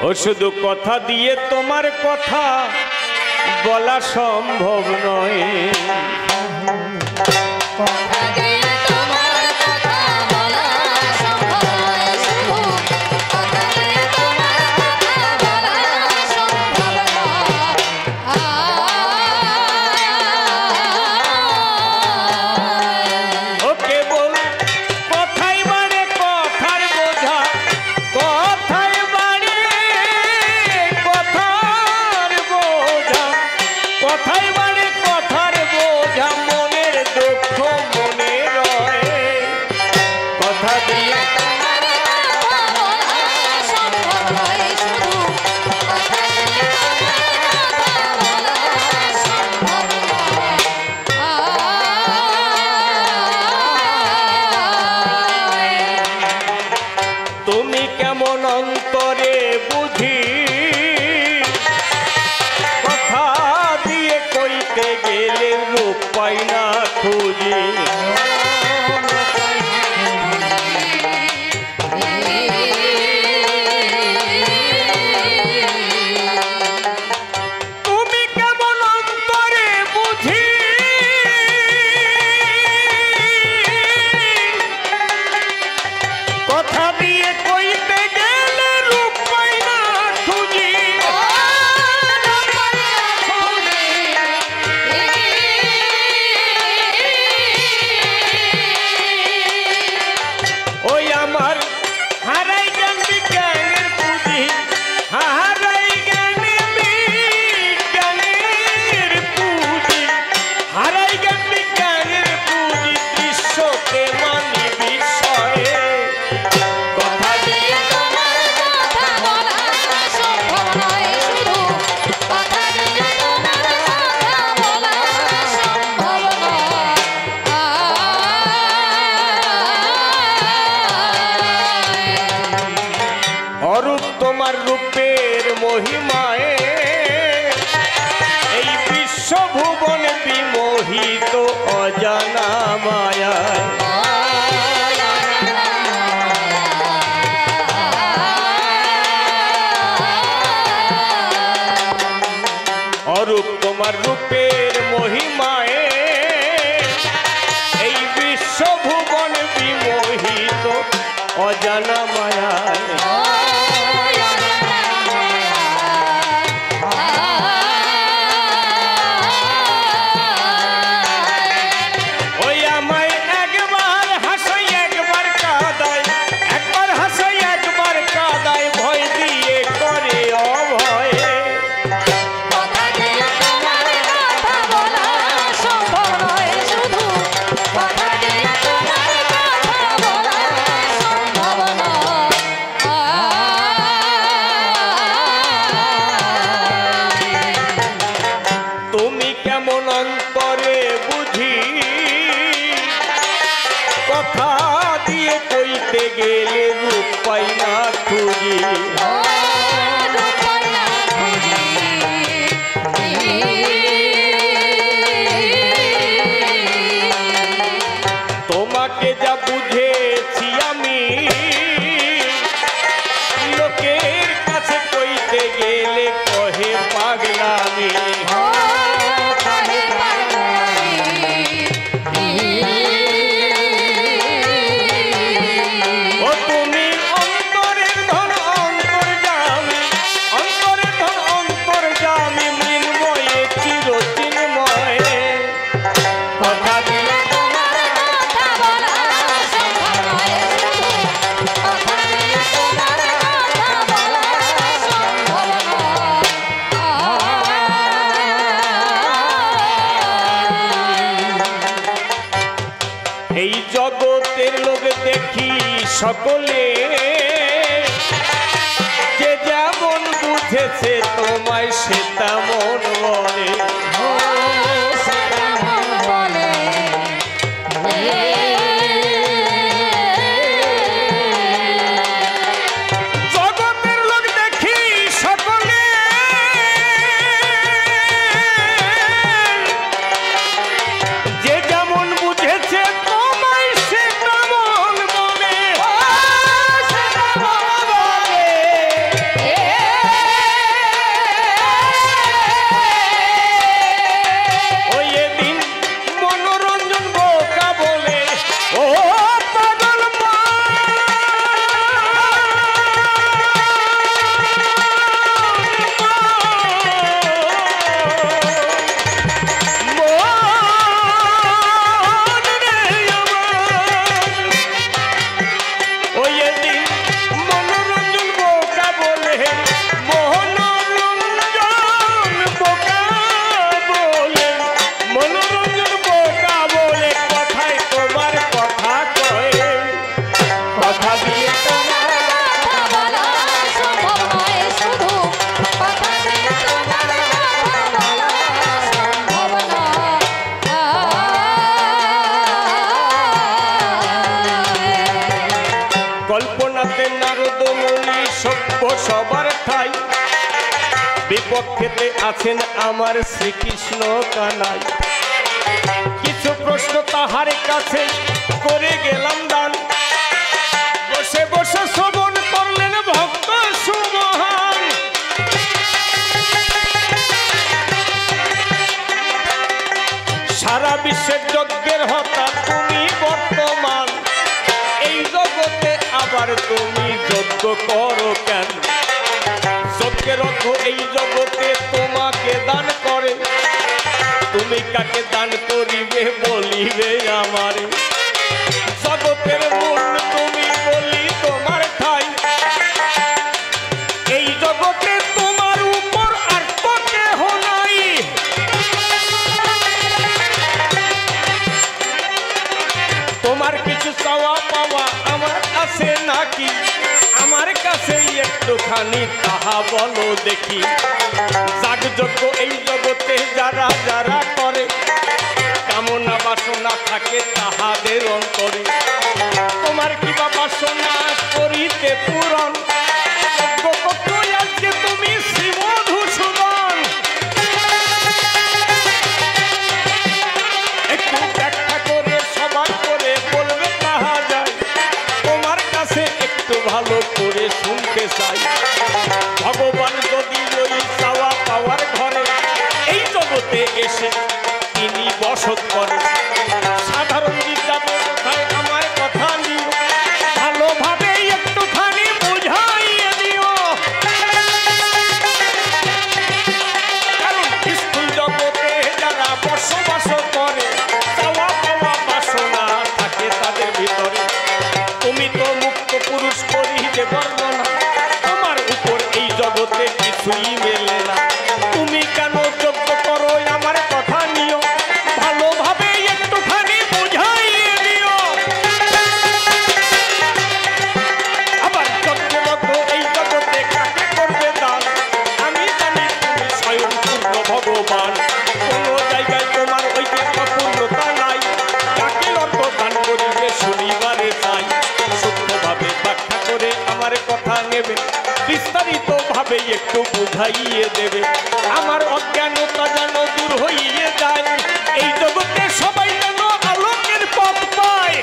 ও শুধু কথা দিয়ে তোমার কথা বলা সম্ভব নয়। অরূপ তোমার রূপের মহিমায় এই বিশ্ব ভুবন বিমোহিত অজানা মায়ায়। তোমাকে যা বুঝেছি আমি লোকের কাছে কইতে গেলে কহে পাগলামি। এই জগতের লোক দেখি সকলে যে যেমন বুঝেছে তোমায় সে তেমন বলে। Yeah. সবার ঠাই বিপক্ষেতে আছেন আমার শ্রীকৃষ্ণ কানাই কিছু প্রশ্ন তাহার কাছে করে গেলাম দান বসে বসে শ্রবণ করলেন ভক্ত সুমহান সারা বিশ্বের যজ্ঞের হতা তুমি বর্তমান এই জগতে আবার তুমি যজ্ঞ করো কেন যজ্ঞের অর্থ এই জগতে তোমাকে দান করে তুমি কাকে দান করিবে বলিবে আমারে জগতের মূল তুমি বলি তোমার ঠাই এই জগতে তোমার উপর আর তো কেহ নাই তোমার কিছু চাওয়া পাওয়া আমার কাছে নাকি আমার কাছে একটুখানি তাহা বলো দেখি যাগযজ্ঞ এই জগতে যারা যারা করে কামনা বাসনা থাকে তাহাদের অন্তরে তোমার কি বা বাসনা করিতে পূরণ আজকে তুমি শ্রীমধুসূদন একটু ব্যাখ্যা করে সবার করে বলবে তাহা যায় তোমার কাছে একটু ভালো করে শুনতে চাই ভগবান যদি ওই চাওয়া পাওয়ার ঘরে এই জগতে এসে তিনি বসত করে সাধারণ বিদ্যাপতি কোথায় আমার কথা নিও ভালোভাবে একটুখানি বুঝাইয়ে দিও কারণ স্কুল জগতে যারা বসবাস করে চাওয়া পাওয়া বাসনা থাকে তাদের ভিতরে তুমি তো মুক্ত পুরুষ করিতে বর্ণনা তোমার উপর এই জগতে কিছুই মেলে না তুমি কেন যোগ্য করো আমার কথা নিও ভালোভাবে একটুখানি বুঝাইয়ে দিও আবার যজ্ঞমগ্ন এই জগতে কাকে করবে দান আমি জানি তুমি স্বয়ং পূর্ণ ভগবান কোনো জায়গায় তোমার ওই যে অপূর্ণতা নাই কাকে অর্থ দান করিবে শনিবারে চাই সূক্ষ্মভাবে ব্যাখ্যা করে আমার কথা নেবে বিস্তারিত ভাবে একটু বুঝাইয়ে দেবে আমার অজ্ঞানতা যেন দূর হইয়ে যায় এই জগতে সবাই যেন আলোকের পথ পায়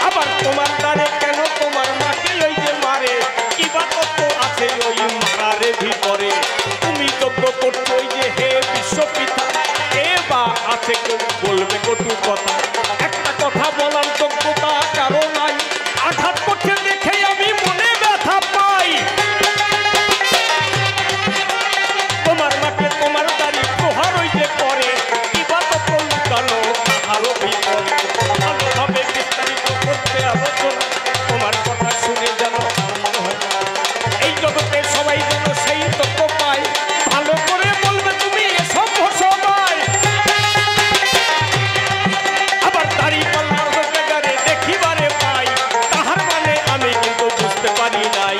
আবার তোমার দ্বারে কেন তোমার মাকে ওই যে মারে কি বা তত্ত্ব আছে ওই মারারে ভিতরে তুমি যজ্ঞ করছো ওই যে হে বিশ্বপিতা এ বা আছে কেউ বলবে কটু কথা একটা কথা বলার যোগ্যতা কারো নাই আঘাত করতে দেখে আমি মনে ব্যথা পাই তোমার মাকে তোমার দাড়ি প্রহার হইতে করে কিবা তো লুকানো তাহারও ভিতরে ভালোভাবে বিস্তারিত করতে আলোচনা তোমার কথা শুনে যেন এই জগতে সবাই যেন সেই তত্ত্ব পায় ভালো করে বলবে তুমি এসব সবাই আবার দাড়ি পাল্লার জায়গায় দেখিবারে পাই তাহার মানে আমি কিন্তু বুঝতে পারি নাই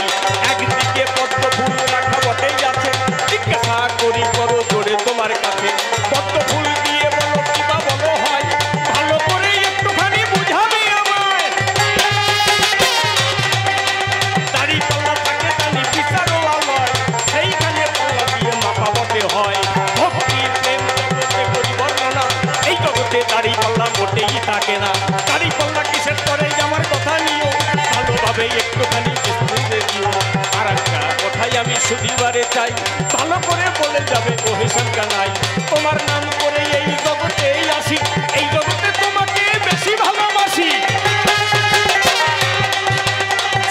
একদিকে পদ্ম ফুল রাখা বটেই আছে জিজ্ঞাসা করি করো জোরে তোমার কাছে পদ্ম ফুল দিয়ে বলো কিবা বলো হয় ভালো করে একটুখানি বুঝাবে আমায় দাড়ি পাল্লা থাকে জানি বিচারও লয় সেইখানে পাল্লা দিয়ে মাপা বটে হয় ভক্তি প্রেম জগতে করি বর্ণনা এই জগতে দাড়ি পাল্লা মোটেই থাকে না দাড়ি পাল্লা কিসের করে আমার কথা নিও ভালোভাবে একটুখানি বিস্তারিত দিও আর একটা কথাই আমি শুনিবারে চাই ভালো করে বলে যাবে ও হেসান কানাই তোমার নাম করে এই জগতে আসি এই জগতে তোমাকে বেশি ভালোবাসি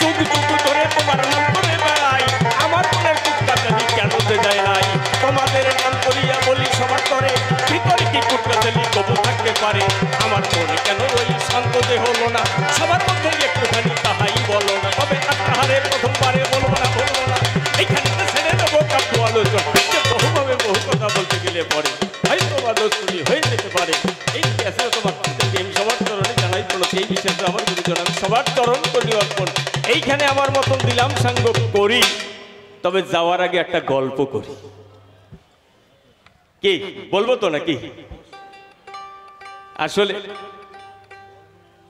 যুগ যুগ ধরে তোমার নাম করে বেড়াই আমার মনের কুটকা জানি কেন যায় নাই তোমাদের নাম করিয়া বলি সবার করে ভিতরে কি কুটকা জানি কবু থাকতে পারে আমার মনে কেন ওই শান্ত দেহ হলো না সবার মধ্যে একটুখানি তাহাই বলো না তবে তাহারে প্রথমবারে বলবো না এইখানে ছেড়ে দেবো কাব্য আলোচনা বহুভাবে বহু কথা বলতে গেলে পরে হয়তো আলোচনী হয়ে যেতে পারে এই আসলে তোমার সবার চরণে জানাই প্রণতি এই বিষয়টা আমার গুরুজন আমি সবার চরণ করি অর্পণ এইখানে আমার মতন দিলাম সাঙ্গ করি তবে যাওয়ার আগে একটা গল্প করি কি বলবো তো নাকি আসলে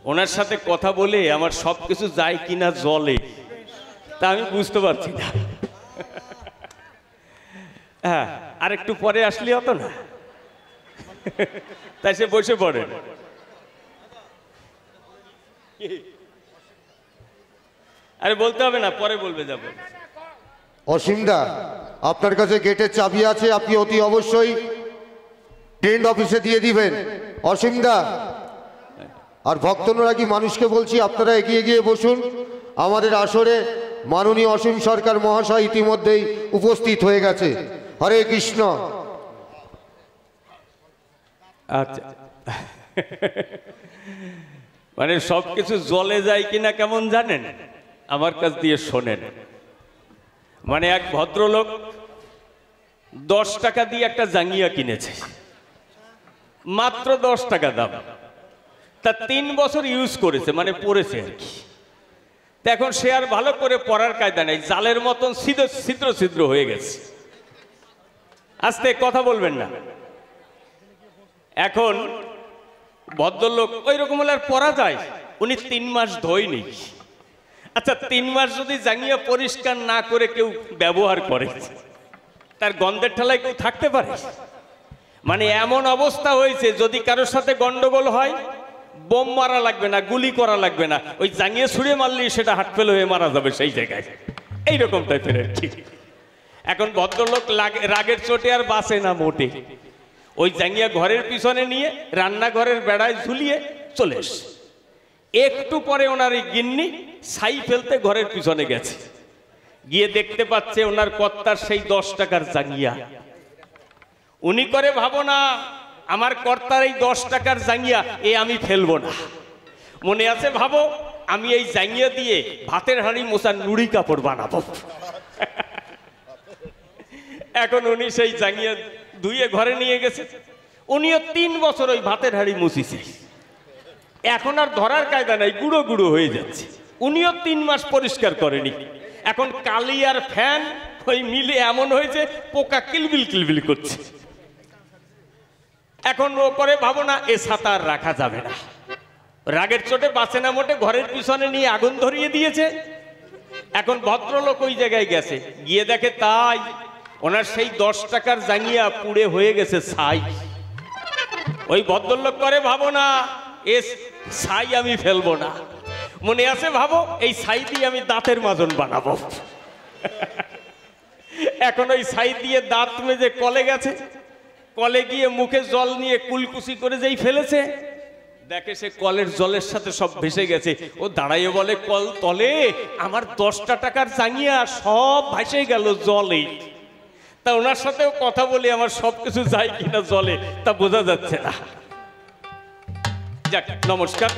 ওনার সাথে কথা বলে আমার সবকিছু যায় কিনা জলে তা আমি বুঝতে পারছি না। হ্যাঁ, আর একটু পরে আসলে হতো না? তাই সে বসে পড়েন। আরে বলতে হবে না, পরে বলবে, যাবো। অসীমদা, আপনার কাছে গেটের চাবি আছে, আপনি অতি অবশ্যই ট্রেন্ড অফিসে দিয়ে দিবেন। অসীমদা আর ভক্তনুরাগী মানুষকে বলছি, আপনারা এগিয়ে গিয়ে বসুন। আমাদের আসরে মাননীয় অসীম সরকার মহাশয় ইতিমধ্যেই উপস্থিত হয়ে গেছে। হরে কৃষ্ণ। আচ্ছা, মানে সবকিছু জলে যায় কিনা কেমন জানেন? আমার কাছ দিয়ে শোনেন। মানে এক ভদ্রলোক 10 টাকা দিয়ে একটা জাঙ্গিয়া কিনেছে, মাত্র 10 টাকা দাম। তা 3 বছর ইউজ করেছে, মানে পরেছে আর কি। এখন সে আর ভালো করে পরার কায়দা নেই, জালের মতন ছিদ্র ছিদ্র হয়ে গেছে। আস্তে কথা বলবেন না। এখন ভদ্রলোক ওই রকম হলে আর পরা যায়? উনি 3 মাস ধোয়নি। আচ্ছা, 3 মাস যদি জাঙ্গিয়া পরিষ্কার না করে কেউ ব্যবহার করে, তার গন্ধের ঠেলায় কেউ থাকতে পারে? মানে এমন অবস্থা হয়েছে, যদি কারোর সাথে গন্ডগোল হয়, বোম মারা লাগবে না, গুলি করা লাগবে না, ওই জাঙ্গিয়া ছুঁড়ে মারলেই সেটা হাট ফেল হয়ে মারা যাবে সেই জায়গায়। এইরকম টাইপের আর কি। এখন ভদ্রলোক রাগের চোটে আর বাঁচে না মোটে। ওই জাঙ্গিয়া ঘরের পিছনে নিয়ে রান্নাঘরের বেড়ায় ঝুলিয়ে চলে এসে, একটু পরে ওনার এই গিন্নি ছাই ফেলতে ঘরের পিছনে গেছে, গিয়ে দেখতে পাচ্ছে ওনার কর্তার সেই 10 টাকার জাঙ্গিয়া। উনি করে ভাবনা, আমার কর্তার এই 10 টাকার জাঙ্গিয়া এ আমি ফেলবো না। মনে আছে ভাবো, আমি এই জাঙ্গিয়া দিয়ে ভাতের হাঁড়ি মোছার নুড়ি কাপড় বানাবো। এখন উনি সেই জাঙ্গিয়া ধুয়ে ঘরে নিয়ে গেছে। উনিও 3 বছর ওই ভাতের হাঁড়ি মুছিছে, এখন আর ধরার কায়দা নাই, গুঁড়ো গুঁড়ো হয়ে যাচ্ছে। উনিও 3 মাস পরিষ্কার করেনি। এখন কালি আর ফ্যান ওই মিলে এমন হয়েছে, পোকা কিলবিল কিলবিল করছে। এখন ও করে ভাবনা, এ ছাতা আর রাখা যাবে না। রাগের চোটে বাঁচে না মোটে, ঘরের পিছনে নিয়ে আগুন ধরিয়ে দিয়েছে। এখন ভদ্রলোক ওই জায়গায় গেছে, গিয়ে দেখে তাই ওনার সেই 10 টাকার জাঙ্গিয়া পুড়ে হয়ে গেছে ছাই। ওই ভদ্রলোক করে ভাবনা, এ ছাই আমি ফেলবো না। মনে আছে ভাবো, এই ছাই দিয়ে আমি দাঁতের মাজন বানাবো। এখন ওই ছাই দিয়ে দাঁত মেজে কলে গেছে, কলে গিয়ে মুখে জল নিয়ে কুলকুচি করে যেই ফেলেছে, দেখে সে কলের জলের সাথে সব ভেসে গেছে। ও দাঁড়াইয়ে বলে, কল তলে আমার 10 টাকার জাঙ্গিয়া সব ভাসে গেল জলে। তা ওনার সাথেও কথা বলি, আমার সবকিছু যায় কিনা জলে তা বোঝা যাচ্ছে না। যাক, নমস্কার।